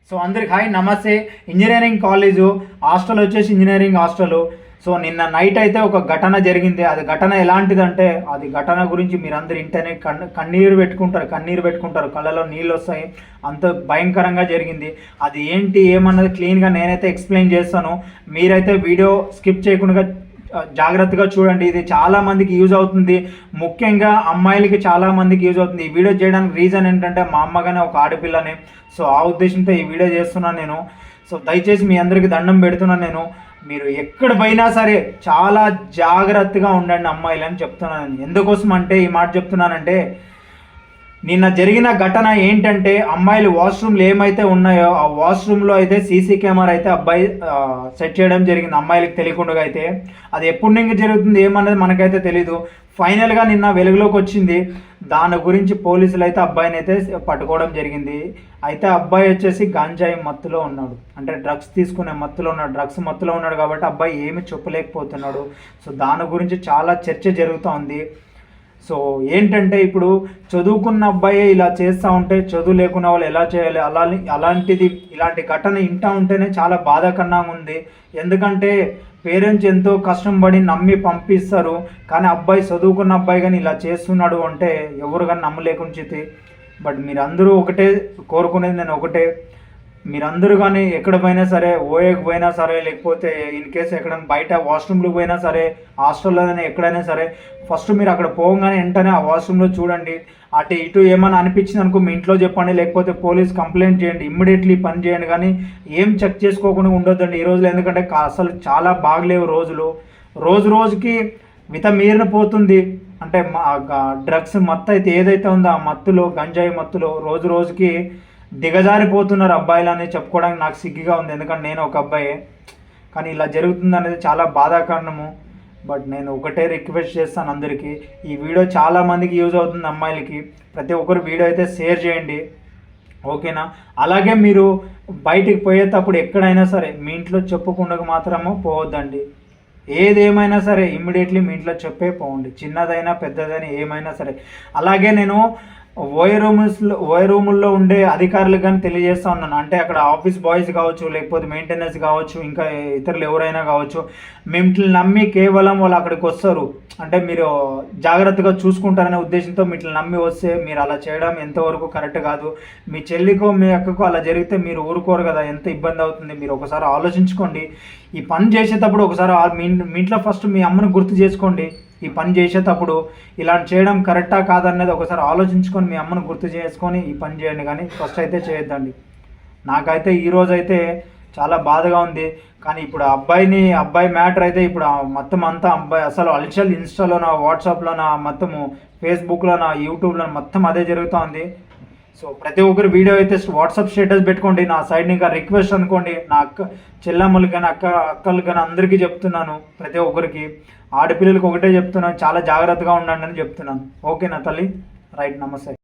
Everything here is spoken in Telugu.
సో అందరికి హాయ్ నమస్తే. ఇంజనీరింగ్ కాలేజు హాస్టల్ వచ్చేసి ఇంజనీరింగ్ హాస్టల్. సో నిన్న నైట్ అయితే ఒక ఘటన జరిగింది. అది ఘటన ఎలాంటిదంటే, అది ఘటన గురించి మీరందరూ ఇంటనే కన్నీరు పెట్టుకుంటారు, కళ్ళలో నీళ్ళు వస్తాయి. అంత భయంకరంగా జరిగింది. అది ఏంటి ఏమన్నది క్లీన్గా నేనైతే ఎక్స్ప్లెయిన్ చేస్తాను. మీరైతే వీడియో స్కిప్ చేయకుండా జాగ్రత్తగా చూడండి. ఇది చాలా మందికి యూజ్ అవుతుంది, ముఖ్యంగా అమ్మాయిలకి చాలా మందికి యూజ్ అవుతుంది. ఈ వీడియో చేయడానికి రీజన్ ఏంటంటే, మా అమ్మగానే ఒక ఆడపిల్లని, సో ఆ ఉద్దేశంతో ఈ వీడియో చేస్తున్నాను నేను. సో దయచేసి మీ అందరికీ దండం పెడుతున్నాను నేను. మీరు ఎక్కడ పోయినా సరే చాలా జాగ్రత్తగా ఉండండి అమ్మాయిలని చెప్తున్నాను. ఎందుకోసం అంటే ఈ మాట చెప్తున్నానంటే, నిన్న జరిగిన ఘటన ఏంటంటే, అమ్మాయిలు వాష్రూమ్లు ఏమైతే ఉన్నాయో ఆ వాష్రూమ్లో అయితే సీసీ కెమెరా అయితే అబ్బాయి సెట్ చేయడం జరిగింది, అమ్మాయిలకు తెలియకుండా. అయితే అది ఎప్పుడు నుంచి జరుగుతుంది ఏమన్నది మనకైతే తెలీదు. ఫైనల్గా నిన్న వెలుగులోకి వచ్చింది. దాని గురించి పోలీసులు అయితే అబ్బాయిని అయితే పట్టుకోవడం జరిగింది. అయితే అబ్బాయి వచ్చేసి గంజాయి మత్తులో ఉన్నాడు, అంటే డ్రగ్స్ తీసుకునే మత్తులో ఉన్నాడు, డ్రగ్స్ మత్తులో ఉన్నాడు కాబట్టి అబ్బాయి ఏమి చెప్పలేకపోతున్నాడు. సో దాని గురించి చాలా చర్చ జరుగుతోంది. సో ఏంటంటే, ఇప్పుడు చదువుకున్న అబ్బాయి ఇలా చేస్తూ ఉంటే చదువు లేకున్న వాళ్ళు ఎలా చేయాలి, ఇలాంటి ఘటన ఇంటా ఉంటేనే చాలా బాధాకరంగా ఉంది. ఎందుకంటే పేరెంట్స్ ఎంతో కష్టం పడి నమ్మి పంపిస్తారు, కానీ అబ్బాయి చదువుకున్న అబ్బాయి కానీ ఇలా చేస్తున్నాడు అంటే ఎవరు కానీ నమ్మలేకుంచితే. బట్ మీరందరూ ఒకటే కోరుకునేది, నేను ఒకటే, మీరందరూ కానీ ఎక్కడ పోయినా సరే, ఓఏకి పోయినా సరే, లేకపోతే ఇన్ కేసు ఎక్కడైనా బయట వాష్రూమ్లకు పోయినా సరే, హాస్టల్లోనే ఎక్కడైనా సరే, ఫస్ట్ మీరు అక్కడ పోగానే వెంటనే ఆ వాష్రూమ్లో చూడండి. అటు ఇటు ఏమైనా అనిపించింది అనుకో మీ ఇంట్లో చెప్పండి, లేకపోతే పోలీస్ కంప్లైంట్ చేయండి, ఇమ్మీడియట్లీ పని చేయండి. కానీ ఏం చెక్ చేసుకోకుండా ఉండొద్దండి ఈ రోజులు. ఎందుకంటే అసలు చాలా బాగలేవు రోజులు, రోజుకి మితమీరిన పోతుంది. అంటే డ్రగ్స్ మత్తు అయితే ఏదైతే ఉందో ఆ మత్తులో, గంజాయి మత్తులో రోజుకి దిగజారిపోతున్నారు అబ్బాయిలు అని చెప్పుకోవడానికి నాకు సిగ్గుగా ఉంది. ఎందుకంటే నేను ఒక అబ్బాయే, కానీ ఇలా జరుగుతుంది అనేది చాలా బాధాకరణము. బట్ నేను ఒకటే రిక్వెస్ట్ చేస్తాను అందరికీ, ఈ వీడియో చాలామందికి యూజ్ అవుతుంది అమ్మాయిలకి. ప్రతి ఒక్కరు వీడియో అయితే షేర్ చేయండి, ఓకేనా? అలాగే మీరు బయటికి పోయేటప్పుడు ఎక్కడైనా సరే మీ ఇంట్లో చెప్పుకుండా మాత్రము పోవద్దండి. ఏదేమైనా సరే ఇమ్మీడియట్లీ మీ ఇంట్లో చెప్పే పోండి, చిన్నదైనా పెద్దదైనా ఏమైనా సరే. అలాగే నేను ఓఏ రూముల్లో ఉండే అధికారులకు కానీ తెలియజేస్తూ ఉన్నాను. అంటే అక్కడ ఆఫీస్ బాయ్స్ కావచ్చు, లేకపోతే మెయింటెనెన్స్ కావచ్చు, ఇంకా ఇతరులు ఎవరైనా కావచ్చు, మిమ్మల్ని నమ్మి కేవలం వాళ్ళు అక్కడికి వస్తారు అంటే మీరు జాగ్రత్తగా చూసుకుంటారనే ఉద్దేశంతో మిమ్మల్ని నమ్మి వస్తే మీరు అలా చేయడం ఎంతవరకు కరెక్ట్ కాదు. మీ చెల్లికో మీ అక్కకో అలా జరిగితే మీరు ఊరుకోరు కదా, ఎంత ఇబ్బంది అవుతుంది. మీరు ఒకసారి ఆలోచించుకోండి. ఈ పని చేసేటప్పుడు ఒకసారి మీ ఇంట్లో ఫస్ట్ మీ అమ్మను గుర్తు చేసుకోండి. ఈ పని చేసేటప్పుడు ఇలా చేయడం కరెక్టా కాదనేది ఒకసారి ఆలోచించుకొని మీ అమ్మను గుర్తు చేసుకొని ఈ పని చేయండి, కానీ ఫస్ట్ అయితే చేయొద్దండి. నాకైతే ఈరోజు అయితే చాలా బాధగా ఉంది. కానీ ఇప్పుడు అబ్బాయి మ్యాటర్ అయితే ఇప్పుడు మొత్తం అంతా అబ్బాయి అసలు అల్చల్ ఇన్స్టాలోనా, వాట్సాప్లోనా, మొత్తము ఫేస్బుక్లోనా, యూట్యూబ్లో మొత్తం అదే జరుగుతూ ఉంది. సో ప్రతి ఒక్కరు వీడియో అయితే వాట్సాప్ స్టేటస్ పెట్టుకోండి. నా సైడ్ ఇంకా రిక్వెస్ట్ అనుకోండి, నా చెల్లెమ్మలు కానీ అక్కలు కానీ అందరికీ చెప్తున్నాను, ప్రతి ఒక్కరికి, ఆడపిల్లలకి ఒకటే చెప్తున్నాను, చాలా జాగ్రత్తగా ఉండండి అని చెప్తున్నాను. ఓకేనా తల్లి? రైట్, నమస్తే.